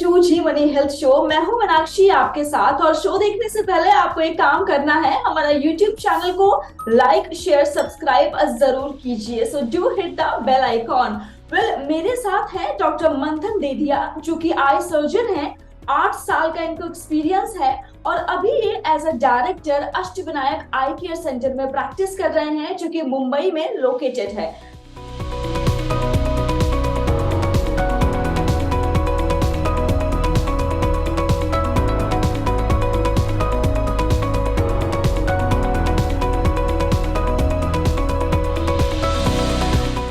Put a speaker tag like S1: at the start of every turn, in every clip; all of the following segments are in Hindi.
S1: To Zee money health show. मैं हूं मीनाक्षी आपके साथ। और शो देखने से पहले आपको एक काम करना है, हमारा यूट्यूब चैनल को लाइक शेयर सब्सक्राइब जरूर कीजिए। So do hit the bell icon. Well, मेरे साथ है डॉक्टर मंथन देदिया, जो कि आई सर्जन है। 8 साल का इनको एक्सपीरियंस है और अभी ये as a director Ashtavinayak eye care centre में प्रैक्टिस कर रहे हैं, जो कि मुंबई में लोकेटेड है।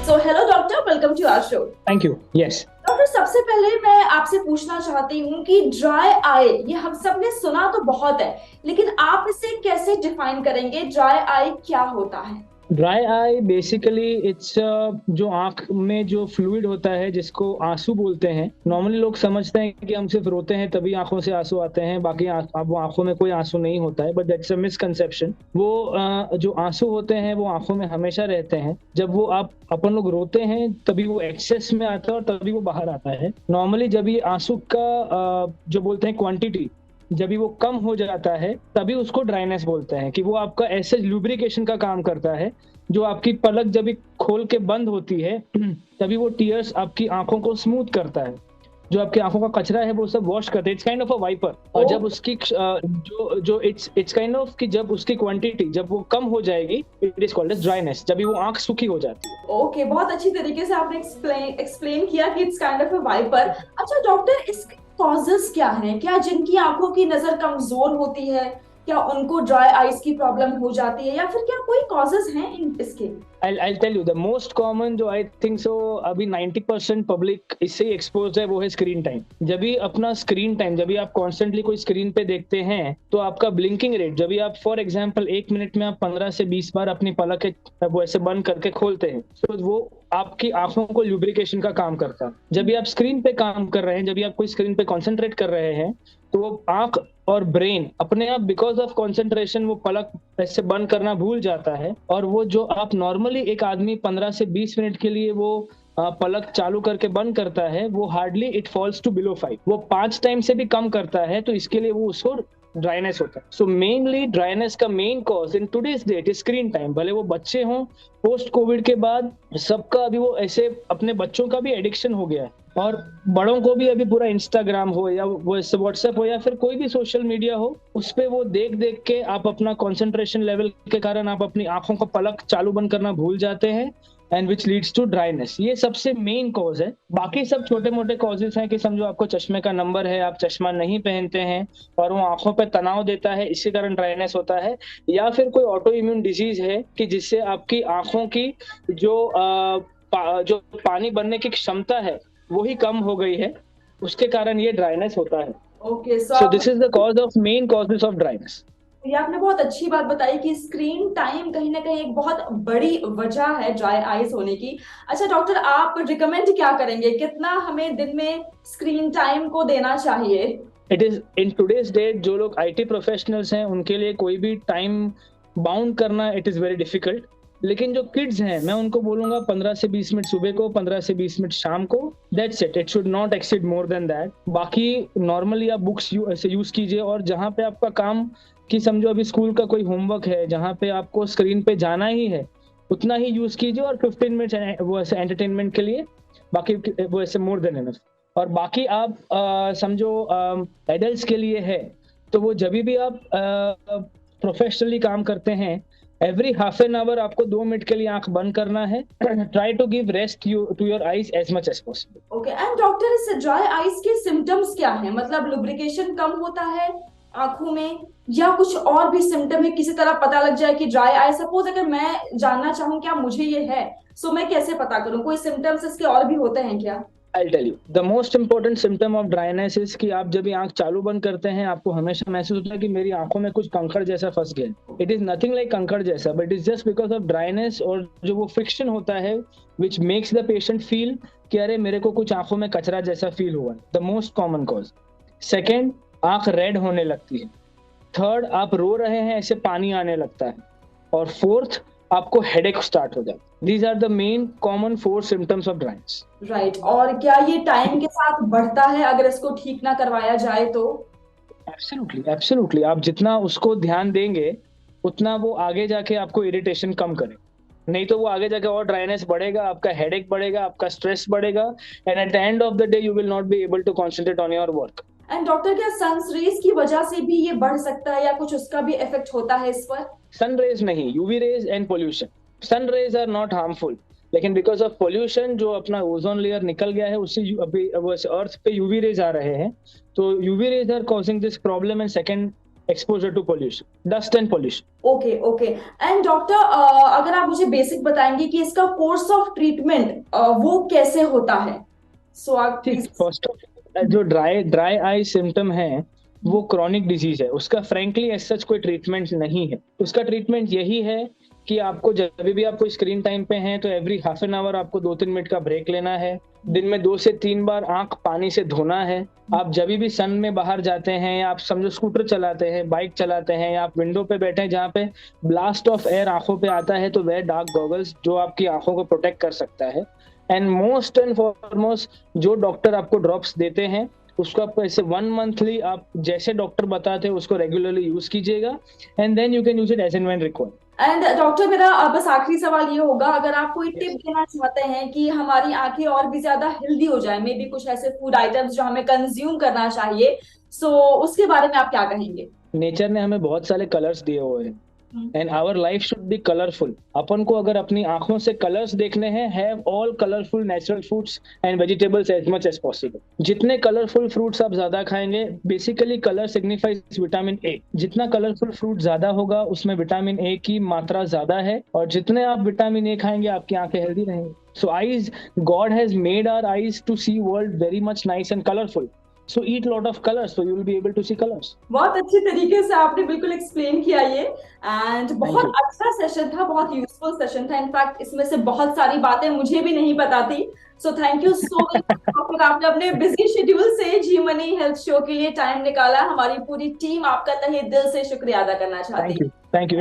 S1: So hello doctor, welcome to our show.
S2: Thank you. Yes.
S1: Doctor, सबसे पहले मैं आपसे पूछना चाहती हूँ कि ड्राई आई, ये हम सब ने सुना तो बहुत है, लेकिन आप इसे कैसे डिफाइन करेंगे? ड्राई आई क्या होता है?
S2: ड्राई आई बेसिकली इट्स जो आंख में जो फ्लूइड होता है जिसको आंसू बोलते हैं। नॉर्मली लोग समझते हैं कि हम सिर्फ रोते हैं तभी आंखों से आंसू आते हैं, बाकी वो आंखों में कोई आंसू नहीं होता है, बट दैट्स अ मिसकंसेप्शन। वो जो आंसू होते हैं वो आंखों में हमेशा रहते हैं। जब वो अपन लोग रोते हैं तभी वो एक्सेस में आता है और तभी वो बाहर आता है। नॉर्मली जब ये आंसू का जो बोलते हैं क्वांटिटी जब भी वो कम हो जाता है तभी उसको ड्राइनेस बोलते हैं, कि वो आपका ऐसे लुब्रिकेशन का काम करता है। जो आपकी पलक जब भी खोल के बंद होती है तभी वो टीयर्स आपकी आंखों को स्मूथ करता है। जो आपकी आंखों का कचरा है वो सब वॉश करते हैं। It's kind of a wiper. और जब उसकी जो जो इट्स काइंड ऑफ कि जब उसकी क्वांटिटी जब वो कम हो जाएगी, it is called as dryness, जब भी वो आंख सूखी हो जाती है।
S1: ओके, बहुत अच्छी तरीके से आपने एक्सप्लेन किया कि it's kind of a wiper. अच्छा डॉक्टर, इसके कॉजेस क्या हैं? क्या जिनकी आंखों की नजर कमजोर होती है, क्या उनको ड्राई आईज की प्रॉब्लम हो जाती है, या फिर क्या कोई कॉजेस हैं इसके?
S2: I'll tell you the most common जो I think so अभी 90% पब्लिक इससे ही एक्सपोज है, वो है स्क्रीन टाइम। जब भी अपना स्क्रीन टाइम जब भी आप कॉन्स्टेंटली कोई स्क्रीन पे देखते हैं तो आपका ब्लिंकिंग रेट, जब भी आप फॉर एग्जांपल 1 मिनट में आप 15 से 20 बार अपनी पलक वो ऐसे बंद करके खोलते हैं, तो वो आपकी आंखों को ल्यूब्रिकेशन का काम करता है। जब भी आप स्क्रीन पे काम कर रहे हैं, जब भी आप कोई स्क्रीन पे कॉन्सेंट्रेट कर रहे हैं, तो वो आंख और ब्रेन अपने आप बिकॉज ऑफ कंसंट्रेशन वो पलक ऐसे बंद करना भूल जाता है। और वो जो आप नॉर्मली एक आदमी 15 से 20 मिनट के लिए वो पलक चालू करके बंद करता है, वो hardly it falls to below 5, वो 5 टाइम से भी कम करता है। तो इसके लिए वो उसको ड्राइनेस होता है। सो मेनली ड्राइनेस का main cause in today's date is screen time. भले वो बच्चे हों, पोस्ट कोविड के बाद सबका अभी वो ऐसे अपने बच्चों का भी एडिक्शन हो गया है, और बड़ों को भी अभी पूरा इंस्टाग्राम हो या वो व्हाट्सएप हो या फिर कोई भी सोशल मीडिया हो, उस पे वो देख देख के आप अपना कंसंट्रेशन लेवल के कारण आप अपनी आंखों का पलक चालू बंद करना भूल जाते हैं, and which leads to dryness. ये सबसे मेन कॉज है। बाकी सब छोटे मोटे कॉजेस हैं, कि समझो आपको चश्मे का नंबर है, आप चश्मा नहीं पहनते हैं और वो आंखों पे तनाव देता है, इसी कारण ड्राइनेस होता है। या फिर कोई ऑटो इम्यून डिजीज है कि जिससे आपकी आंखों की जो जो पानी बनने की क्षमता है वो ही कम हो गई है, उसके कारण ये ड्राइनेस होता है।
S1: Okay,
S2: so this is the cause of main causes of dryness.
S1: ये आपने बहुत अच्छी बात बताई कि स्क्रीन टाइम कहीं ना कहीं एक बहुत बड़ी वजह है ड्राई आईज होने की। अच्छा डॉक्टर, आप रिकमेंड क्या करेंगे, कितना हमें दिन में स्क्रीन टाइम को देना चाहिए?
S2: It is in today's date जो लोग आईटी प्रोफेशनल्स हैं उनके लिए कोई भी टाइम बाउंड करना इट इज वेरी डिफिकल्ट। लेकिन जो किड्स हैं मैं उनको बोलूंगा 15 से 20 मिनट सुबह को, 15 से 20 मिनट शाम को, that's it should not exceed more than that. बाकी नॉर्मली आप बुक्स ऐसे यूज कीजिए, और जहाँ पे आपका काम कि समझो अभी स्कूल का कोई होमवर्क है जहाँ पे आपको स्क्रीन पे जाना ही है, उतना ही यूज कीजिए, और 15 मिनट वो ऐसे एंटरटेनमेंट के लिए, बाकी वो ऐसे मोर देन इनफ। और बाकी आप समझो एडल्ट्स के लिए है, तो वो जब भी आप प्रोफेशनली काम करते हैं, एवरी हाफ एन आवर आपको 2 मिनट के लिए आंख बंद करना है। Try to give rest to your eyes as much as possible.
S1: Okay, and doctor, इस ड्राई आईज के सिम्टम्स क्या हैं? मतलब लुब्रिकेशन कम होता है आंखों में, या कुछ और भी सिम्टम है? किसी तरह पता लग जाए कि ड्राई आई, सपोज अगर मैं जानना चाहूँ क्या मुझे ये है, सो मैं कैसे पता करूँ? कोई सिम्टम्स इसके और भी होते हैं क्या?
S2: I'll tell you. The most important symptom of dryness is कि आप जब भी आंख चालू बंद करते हैं आपको हमेशा महसूस होता है कि मेरी आंखों में कुछ कंकड़ जैसा फंस गया। इट इज नथिंग लाइक कंकड़ जैसा, but is just because of dryness, और जो वो फ्रिक्शन होता है which makes the patient feel कि अरे मेरे को कुछ आंखों में कचरा जैसा फील हुआ। The most common cause. Second, आंख रेड होने लगती है। थर्ड, आप रो रहे हैं ऐसे पानी आने लगता है। और फोर्थ, आपको हेडेक स्टार्ट हो जाता। These are the main common 4 symptoms of dryness.
S1: Right, और क्या ये टाइम के साथ बढ़ता है अगर इसको ठीक ना करवाया जाए तो?
S2: एब्सोल्युटली, एब्सोल्युटली, आप जितना उसको ध्यान देंगे उतना वो आगे जाके आपको इरिटेशन कम करे। नहीं तो वो आगे जाके और ड्राइनेस बढ़ेगा, आपका हेडेक बढ़ेगा, आपका स्ट्रेस बढ़ेगा, and at the end of the day you will not be able to concentrate on your work.
S1: And doctor, क्या सनरेज की वजह से भी ये बढ़ सकता है या कुछ उसका भी इफेक्ट होता है इस पर?
S2: सन रेज नहीं, UV rays and pollution. Sun rays are not harmful, लेकिन बिकॉज ऑफ पोल्यूशन जो अपना ओजोन लेयर निकल गया है उससे अभी अर्थ पे यूवी रेज आ रहे हैं, तो UV rays are causing this problem. And second, exposure to pollution, dust and pollution.
S1: Okay okay. And doctor, अगर आप मुझे बेसिक बताएंगे कि इसका कोर्स ऑफ ट्रीटमेंट वो कैसे होता है, सो आप
S2: ठीक,
S1: प्लीज।
S2: फर्स्ट ऑफ जो ड्राई ड्राई आई सिम्टम है वो क्रॉनिक डिजीज है, उसका फ्रेंकली एज सच कोई ट्रीटमेंट नहीं है। उसका ट्रीटमेंट यही है कि आपको जब भी आप कोई स्क्रीन टाइम पे हैं तो एवरी हाफ एन आवर आपको 2-3 मिनट का ब्रेक लेना है। दिन में 2 से 3 बार आंख पानी से धोना है। आप जब भी सन में बाहर जाते हैं, या आप समझो स्कूटर चलाते हैं, बाइक चलाते हैं, या आप विंडो पे बैठे हैं जहाँ पे ब्लास्ट ऑफ एयर आंखों पे आता है, तो वेयर डार्क गॉगल्स जो आपकी आंखों को प्रोटेक्ट कर सकता है। एंड मोस्ट एंड फॉरमोस्ट, जो डॉक्टर आपको ड्रॉप्स देते हैं उसको आप ऐसे 1 मंथली आप जैसे डॉक्टर बताते हैं उसको रेगुलरली यूज कीजिएगा, and then you can use it as and when required.
S1: And doctor, मेरा बस आखिरी सवाल ये होगा, अगर आप कोई टिप देना चाहते हैं कि हमारी आंखें और भी ज्यादा हेल्दी हो जाए, मे बी कुछ ऐसे फूड आइटम्स जो हमें कंज्यूम करना चाहिए, सो उसके बारे में आप क्या कहेंगे?
S2: नेचर ने हमें बहुत सारे कलर्स दिए हुए हैं, and our life should be colourful. अपन को अगर अपनी आंखों से कलर्स देखने हैं, have all colourful natural fruits and vegetables as much as possible. जितने कलरफुल फ्रूट्स आप ज्यादा खाएंगे, basically colour signifies vitamin A, जितना कलरफुल फ्रूट ज्यादा होगा उसमें विटामिन ए की मात्रा ज्यादा है, और जितने आप विटामिन ए खाएंगे आपकी आंखें हेल्दी रहेंगी। So eyes, God has made our eyes to see world very much nice and colourful, so eat lot of colors so you will be able to see colors।
S1: बहुत अच्छी तरीके से आपने बिल्कुल एक्सप्लेन किया ये, एंड बहुत अच्छा सेशन था, बहुत यूजफुल सेशन था। इनफैक्ट इसमें से बहुत सारी बातें मुझे भी नहीं पता थी, so thank you so much doctor, आपने अपने बिजी शेड्यूल से जी मनी हेल्थ शो के लिए टाइम निकाला। हमारी पूरी टीम आपका तहे दिल से शुक्रिया अदा करना चाहती है।
S2: Thank you,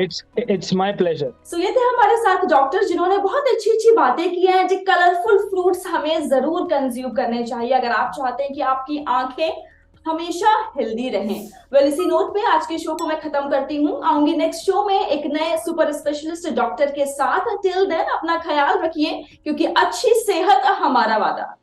S2: it's my pleasure.
S1: So ये थे हमारे साथ डॉक्टर जिन्होंने बहुत अच्छी अच्छी बातें की हैं। जो कलरफुल फ्रूट्स हमें जरूर कंज्यूम करने चाहिए अगर आप चाहते हैं कि आपकी आंखें हमेशा हेल्दी रहें। वेल, इसी नोट पे आज के शो को मैं खत्म करती हूँ। आऊंगी नेक्स्ट शो में एक नए सुपर स्पेशलिस्ट डॉक्टर के साथ। टिल देन अपना ख्याल रखिए, क्योंकि अच्छी सेहत हमारा वादा।